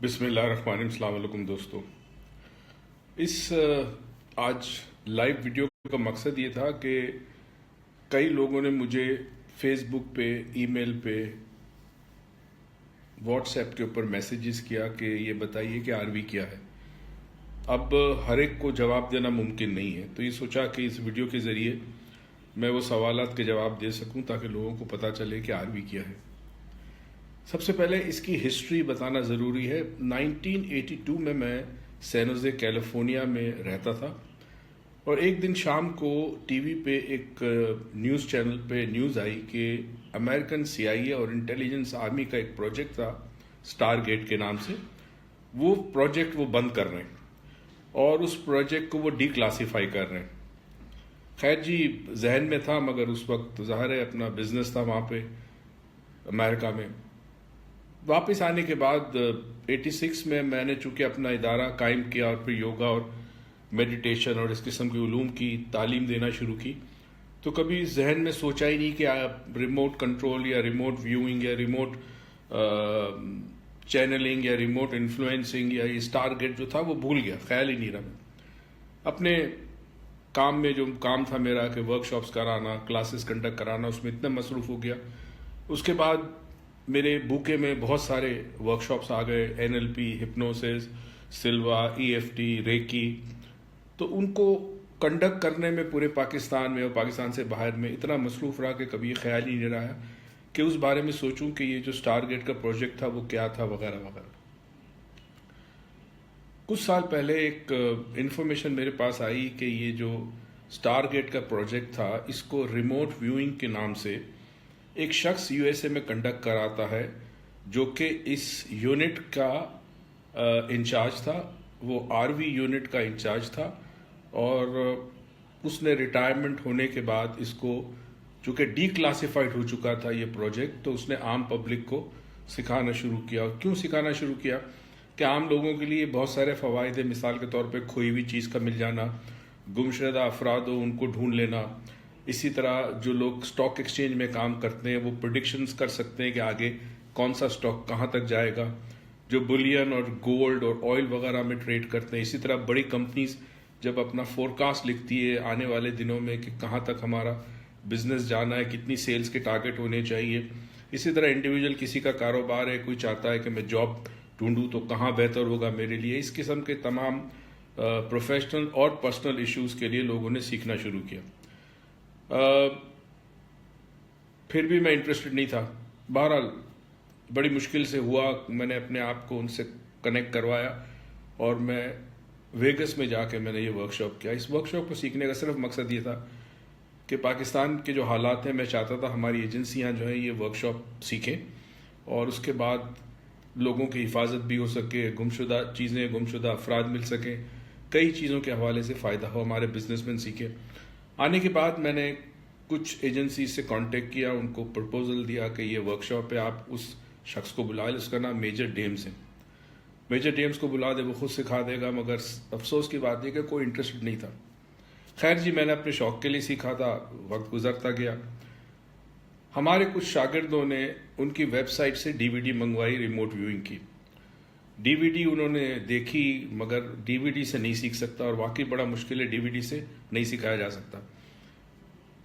بسم اللہ الرحمن الرحیم۔ السلام علیکم دوستو۔ اس آج لائیو ویڈیو کا مقصد یہ تھا کہ کئی لوگوں نے مجھے فیس بک پہ، ای میل پہ، واٹس ایپ کے اوپر میسیجز کیا کہ یہ بتائیے کہ آر وی کیا ہے۔ اب ہر ایک کو جواب دینا ممکن نہیں ہے، تو یہ سوچا کہ اس ویڈیو کے ذریعے میں وہ سوالات کے جواب دے سکوں تاکہ لوگوں کو پتہ چلے کہ آر وی کیا ہے۔ سب سے پہلے اس کی ہسٹری بتانا ضروری ہے۔ 1982 میں سین ہوزے کیلیفورنیا میں رہتا تھا، اور ایک دن شام کو ٹی وی پہ ایک نیوز چینل پہ نیوز آئی کہ امریکن سی آئی اے اور انٹیلیجنس آرمی کا ایک پروجیکٹ تھا سٹار گیٹ کے نام سے، وہ پروجیکٹ وہ بند کر رہے ہیں اور اس پروجیکٹ کو وہ ڈی کلاسیفائی کر رہے ہیں۔ خیر جی، ذہن میں تھا، مگر اس وقت ظاہر ہے اپنا بزنس تھا وہاں پہ امریکہ میں۔ واپس آنے کے بعد 86 میں نے چونکہ اپنا ادارہ قائم کیا اور پھر یوگا اور میڈیٹیشن اور اس قسم کے علوم کی تعلیم دینا شروع کی، تو کبھی ذہن میں سوچا ہی نہیں کہ آپ ریموٹ کنٹرول یا ریموٹ ویوئنگ یا ریموٹ چینلنگ یا ریموٹ انفلوئنسنگ یا یہ اسٹار گیٹ جو تھا وہ بھول گیا، خیال ہی نہیں رہا۔ میں اپنے کام میں جو کام تھا میرا کہ ورک شاپس کرانا، کلاسز کنڈکٹ کرانا، اس میں اتنا مصروف ہو گیا۔ اس کے بعد میرے بوکے میں بہت سارے ورک شاپس آ گئے، NLP، ہپنوسس، سلوا، EFT، ریکی، تو ان کو کنڈکٹ کرنے میں پورے پاکستان میں اور پاکستان سے باہر میں اتنا مصروف رہا کہ کبھی خیال ہی نہیں رہا کہ اس بارے میں سوچوں کہ یہ جو سٹار گیٹ کا پروجیکٹ تھا وہ کیا تھا وغیرہ وغیرہ۔ کچھ سال پہلے ایک انفارمیشن میرے پاس آئی کہ یہ جو سٹار گیٹ کا پروجیکٹ تھا اس کو ریموٹ ویوئنگ کے نام سے ایک شخص USA میں کنڈکٹ کراتا ہے، جو کہ اس یونٹ کا انچارج تھا، وہ RV یونٹ کا انچارج تھا، اور اس نے ریٹائرمنٹ ہونے کے بعد اس کو چونکہ ڈی کلاسیفائڈ ہو چکا تھا یہ پروجیکٹ، تو اس نے عام پبلک کو سکھانا شروع کیا۔ اور کیوں سکھانا شروع کیا کہ عام لوگوں کے لیے بہت سارے فوائد ہیں، مثال کے طور پہ کھوئی ہوئی چیز کا مل جانا، گمشدہ افراد ہو ان کو ڈھونڈ لینا، اسی طرح جو لوگ سٹاک ایکسچینج میں کام کرتے ہیں وہ پریڈکشنز کر سکتے ہیں کہ آگے کون سا سٹاک کہاں تک جائے گا، جو بلین اور گولڈ اور آئل وغیرہ میں ٹریڈ کرتے ہیں، اسی طرح بڑی کمپنیز جب اپنا فورکاسٹ لکھتی ہے آنے والے دنوں میں کہ کہاں تک ہمارا بزنس جانا ہے، کتنی سیلز کے ٹارگٹ ہونے چاہیے، اسی طرح انڈیویجول کسی کا کاروبار ہے، کوئی چاہتا ہے کہ میں جاب ڈھونڈوں تو کہاں بہتر ہوگا میرے لیے، اس قسم کے تمام پروفیشنل اور پرسنل ایشوز کے لیے لوگوں نے سیکھنا شروع کیا۔ پھر بھی میں انٹرسٹڈ نہیں تھا۔ بہرحال بڑی مشکل سے ہوا، میں نے اپنے آپ کو ان سے کنیکٹ کروایا اور میں ویگس میں جا کے میں نے یہ ورک شاپ کیا۔ اس ورک شاپ کو سیکھنے کا صرف مقصد یہ تھا کہ پاکستان کے جو حالات ہیں، میں چاہتا تھا ہماری ایجنسیاں جو ہیں یہ ورک شاپ سیکھیں اور اس کے بعد لوگوں کی حفاظت بھی ہو سکے، گمشدہ چیزیں، گمشدہ افراد مل سکیں، کئی چیزوں کے حوالے سے فائدہ ہو، ہمارے بزنس مین سیکھیں۔ آنے کے بعد میں نے کچھ ایجنسی سے کانٹیکٹ کیا، ان کو پرپوزل دیا کہ یہ ورک شاپ پہ آپ اس شخص کو بلا لیں، اس کا نام میجر ڈیمز ہے، میجر ڈیمز کو بلا دے، وہ خود سکھا دے گا، مگر افسوس کی بات یہ کہ کوئی انٹرسٹڈ نہیں تھا۔ خیر جی، میں نے اپنے شوق کے لیے سیکھا تھا، وقت گزرتا گیا۔ ہمارے کچھ شاگردوں نے ان کی ویب سائٹ سے DVD منگوائی ریموٹ ویوئنگ کی۔ DVD انہوں نے دیکھی، مگر DVD سے نہیں سیکھ سکتا، اور واقعی بڑا مشکل ہے، DVD سے نہیں سکھایا جا سکتا۔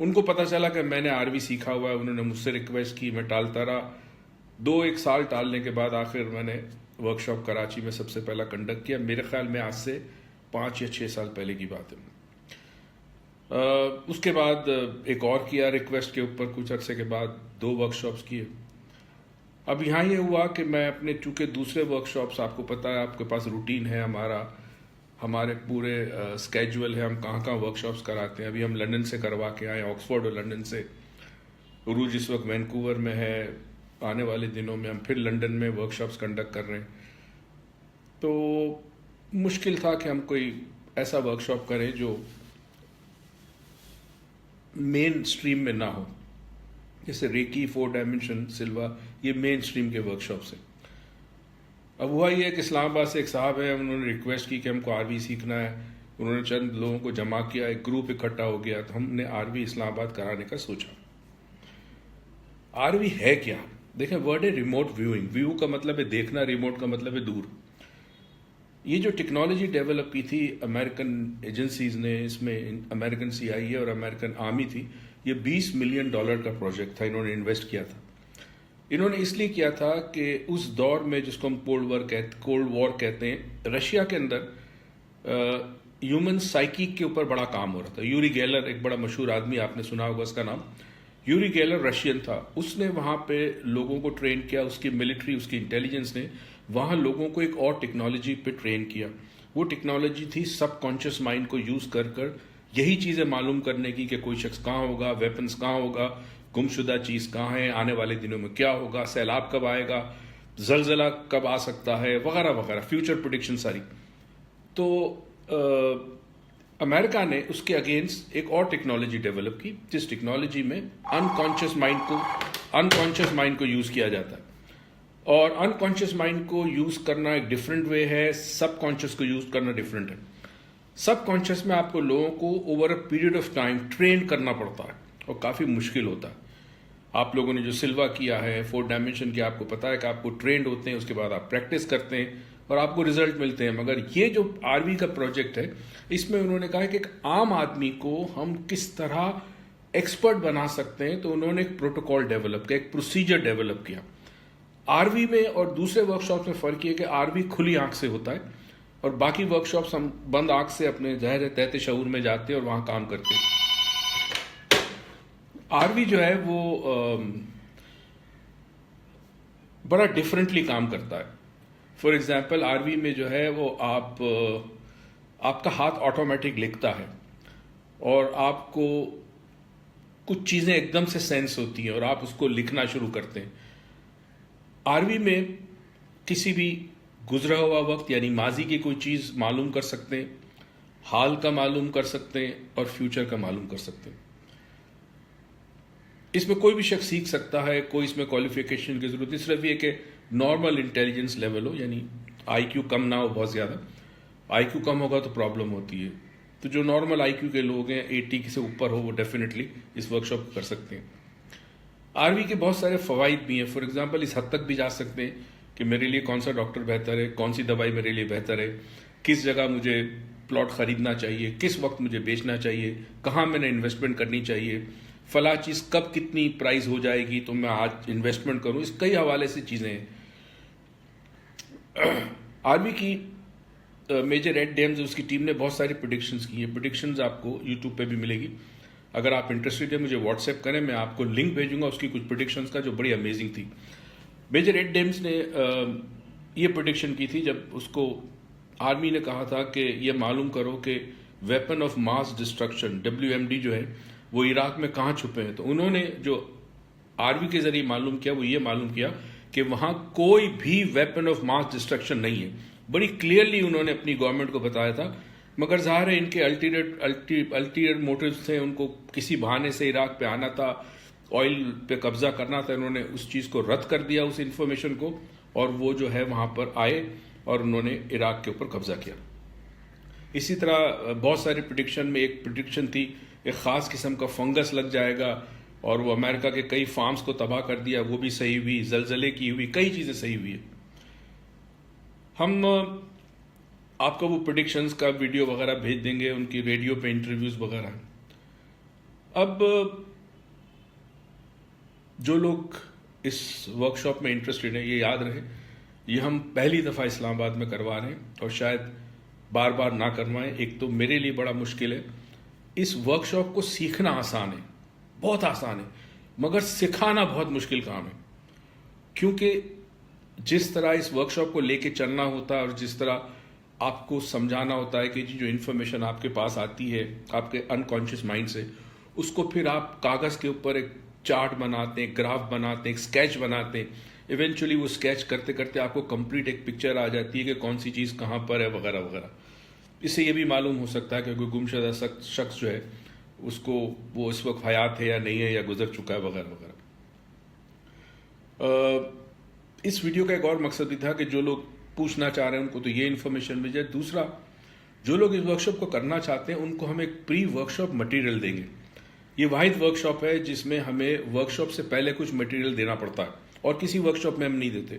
ان کو پتہ چلا کہ میں نے RV سیکھا ہوا ہے، انہوں نے مجھ سے ریکویسٹ کی، میں ٹالتا رہا۔ 2-1 سال ٹالنے کے بعد آخر میں نے ورک شاپ کراچی میں سب سے پہلا کنڈکٹ کیا، میرے خیال میں آج سے 5 یا 6 سال پہلے کی بات ہے۔ اس کے بعد ایک اور کیا ریکویسٹ کے اوپر، کچھ عرصے کے بعد 2 ورک شاپس کیے۔ اب یہاں یہ ہوا کہ میں اپنے چونکہ دوسرے ورک شاپس، آپ کو پتہ ہے، آپ کے پاس روٹین ہے ہمارے پورے اسکیجول ہے، ہم کہاں کہاں ورک شاپس کراتے ہیں۔ ابھی ہم لندن سے کروا کے آئے، آکسفورڈ اور لندن سے۔ عروج اس وقت وینکوور میں ہے، آنے والے دنوں میں ہم پھر لندن میں ورک شاپس کنڈکٹ کر رہے ہیں۔ تو مشکل تھا کہ ہم کوئی ایسا ورک شاپ کریں جو مین سٹریم میں نہ ہو، جیسے ریکی، 4 ڈائمنشن، سلوا، یہ مین سٹریم کے ورک شاپس ہیں۔ اب ہوا یہ ہے کہ اسلام آباد سے ایک صاحب ہیں، انہوں نے ریکویسٹ کی کہ ہم کو RV سیکھنا ہے، انہوں نے چند لوگوں کو جمع کیا، ایک گروپ اکٹھا ہو گیا، تو ہم نے RV اسلام آباد کرانے کا سوچا۔ RV ہے کیا؟ دیکھیں، ورڈ ہے ریموٹ ویوئنگ، ویو کا مطلب ہے دیکھنا، ریموٹ کا مطلب ہے دور۔ یہ جو ٹیکنالوجی ڈیولپ کی تھی امریکن ایجنسیز نے، اس میں امریکن CIA اور امریکن آرمی تھی، یہ $20 ملین کا پروجیکٹ تھا، انہوں نے انویسٹ کیا تھا. انہوں نے اس لیے کیا تھا کہ اس دور میں جس کو ہم کولڈ وار کہتے ہیں، رشیا کے اندر ہیومن سائیکی کے اوپر بڑا کام ہو رہا تھا. یوری گیلر ایک بڑا مشہور آدمی، آپ نے سنا ہوگا اس کا نام. یوری گیلر رشین تھا، اس نے وہاں پہ لوگوں کو ٹرین کیا، اس کی ملٹری، اس کی انٹیلیجنس نے وہاں لوگوں کو ایک اور ٹیکنالوجی پہ ٹرین کیا. وہ ٹیکنالوجی تھی سب کانشیس مائنڈ کو یوز کر یہی چیزیں معلوم کرنے کی کہ کوئی شخص کہاں ہوگا، ویپنز کہاں ہوگا، گم شدہ چیز کہاں ہے، آنے والے دنوں میں کیا ہوگا، سیلاب کب آئے گا، زلزلہ کب آ سکتا ہے، وغیرہ وغیرہ، فیوچر پریڈکشن ساری. تو امریکہ نے اس کے اگینسٹ ایک اور ٹیکنالوجی ڈیولپ کی، جس ٹیکنالوجی میں انکانشیس مائنڈ کو یوز کیا جاتا ہے. اور انکانشیس مائنڈ کو یوز کرنا ایک ڈفرینٹ وے ہے، سب کانشیس کو یوز کرنا ڈفرینٹ ہے. سب کانشیس میں آپ کو لوگوں کو over a period of time train کرنا پڑتا ہے اور کافی مشکل ہوتا ہے. آپ لوگوں نے جو سلوا کیا ہے 4 ڈائمینشن کی، آپ کو پتا ہے کہ آپ کو ٹرینڈ ہوتے ہیں، اس کے بعد آپ پریکٹس کرتے ہیں اور آپ کو ریزلٹ ملتے ہیں. مگر یہ جو آرمی کا پروجیکٹ ہے، اس میں انہوں نے کہا کہ ایک عام آدمی کو ہم کس طرح ایکسپرٹ بنا سکتے ہیں. تو انہوں نے ایک پروٹوکول ڈیولپ کیا، ایک پروسیجر ڈیولپ کیا. آروی میں اور دوسرے ورک شاپس میں فرق یہ کہ آروی کھلی آنکھ سے ہوتا ہے اور باقی ورک شاپس ہم بند آنکھ سے اپنے ظاہر تحت شعور میں جاتے ہیں اور وہاں کام کرتے ہیں. آروی جو ہے وہ بڑا ڈفرینٹلی کام کرتا ہے. فار ایگزامپل آروی میں جو ہے وہ آپ کا ہاتھ آٹومیٹک لکھتا ہے اور آپ کو کچھ چیزیں ایک دم سے سینس ہوتی ہیں اور آپ اس کو لکھنا شروع کرتے ہیں. آروی میں کسی بھی گزرا ہوا وقت یعنی ماضی کی کوئی چیز معلوم کر سکتے ہیں، حال کا معلوم کر سکتے ہیں اور فیوچر کا معلوم کر سکتے ہیں. اس میں کوئی بھی شخص سیکھ سکتا ہے، کوئی اس میں کوالیفیکیشن کی ضرورت نہیں. صرف یہ کہ نارمل انٹیلیجنس لیول ہو، یعنی IQ کم نہ ہو بہت زیادہ. IQ کم ہوگا تو پرابلم ہوتی ہے. تو جو نارمل IQ کے لوگ ہیں 80 سے اوپر ہو، وہ ڈیفینیٹلی اس ورک شاپ کو کر سکتے ہیں. آروی کے بہت سارے فوائد بھی ہیں. فار ایگزامپل اس حد تک بھی جا سکتے ہیں کہ میرے لیے کون سا ڈاکٹر بہتر ہے، کون سی دوائی میرے لیے بہتر ہے، کس جگہ مجھے پلاٹ خریدنا چاہیے، کس وقت مجھے بیچنا چاہیے، کہاں میں نے انویسٹمنٹ کرنی چاہیے، فلاں چیز کب کتنی پرائز ہو جائے گی تو میں آج انویسٹمنٹ کروں. اس کئی حوالے سے چیزیں ہیں. آرمی کی میجر ایڈ ڈیمز اس کی ٹیم نے بہت ساری پریڈکشنز کی ہیں. پریڈکشنز آپ کو یوٹیوب پہ بھی ملے گی. اگر آپ انٹرسٹڈ ہیں مجھے واٹس ایپ کریں، میں آپ کو لنک بھیجوں گا اس کی کچھ پریڈکشنز کا جو بڑی امیزنگ تھی. میجر ایڈ ڈیمز نے یہ پریڈکشن کی تھی جب اس کو آرمی نے کہا تھا کہ یہ معلوم کرو کہ weapon of mass destruction WMD جو ہے وہ عراق میں کہاں چھپے ہیں. تو انہوں نے جو آرمی کے ذریعے معلوم کیا وہ یہ معلوم کیا کہ وہاں کوئی بھی ویپن آف ماس ڈسٹرکشن نہیں ہے. بڑی کلیئرلی انہوں نے اپنی گورنمنٹ کو بتایا تھا. مگر ظاہر ہے ان کے الٹیریٹ موٹیوز تھے، ان کو کسی بہانے سے عراق پہ آنا تھا، آئل پہ قبضہ کرنا تھا. انہوں نے اس چیز کو رد کر دیا، اس انفارمیشن کو، اور وہ جو ہے وہاں پر آئے اور انہوں نے عراق کے اوپر قبضہ کیا. اسی طرح بہت سارے پریڈکشن میں ایک پریڈکشن تھی ایک خاص قسم کا فنگس لگ جائے گا اور وہ امریکہ کے کئی فارمز کو تباہ کر دیا، وہ بھی صحیح ہوئی. زلزلے کی ہوئی، کئی چیزیں صحیح ہوئی. ہم آپ کو وہ پریڈکشنز کا ویڈیو وغیرہ بھیج دیں گے، ان کی ریڈیو پہ انٹرویوز وغیرہ. اب جو لوگ اس ورک شاپ میں انٹرسٹڈ ہیں، یہ یاد رہے یہ ہم پہلی دفعہ اسلام آباد میں کروا رہے ہیں اور شاید بار بار نہ کروائیں. ایک تو میرے لیے بڑا مشکل ہے. اس ورک شاپ کو سیکھنا آسان ہے، بہت آسان ہے، مگر سکھانا بہت مشکل کام ہے. کیونکہ جس طرح اس ورک شاپ کو لے کے چلنا ہوتا ہے اور جس طرح آپ کو سمجھانا ہوتا ہے کہ جو انفارمیشن آپ کے پاس آتی ہے آپ کے انکانشیس مائنڈ سے، اس کو پھر آپ کاغذ کے اوپر ایک چارٹ بناتے ہیں، گراف بناتے ہیں، ایک اسکیچ بناتے ہیں. ایونچولی وہ اسکیچ کرتے کرتے آپ کو کمپلیٹ ایک پکچر آ جاتی ہے کہ کون سی چیز کہاں پر ہے وغیرہ وغیرہ. اس سے یہ بھی معلوم ہو سکتا ہے کہ کوئی گمشدہ شخص جو ہے اس کو وہ اس وقت حیات ہے یا نہیں ہے یا گزر چکا ہے وغیرہ وغیرہ. اس ویڈیو کا ایک اور مقصد بھی تھا کہ جو لوگ پوچھنا چاہ رہے ہیں ان کو تو یہ انفارمیشن مل جائے. دوسرا، جو لوگ اس ورک شاپ کو کرنا چاہتے ہیں ان کو ہم ایک پری ورک شاپ مٹیریل دیں گے. یہ واحد ورک شاپ ہے جس میں ہمیں ورک شاپ سے پہلے کچھ مٹیریل دینا پڑتا ہے اور کسی ورک شاپ میں ہم نہیں دیتے.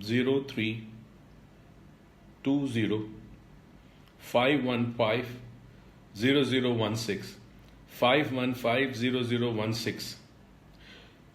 032051500016 5150016।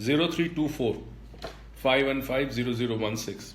032451500016।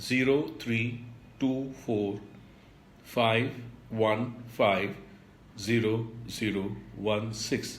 032451500016।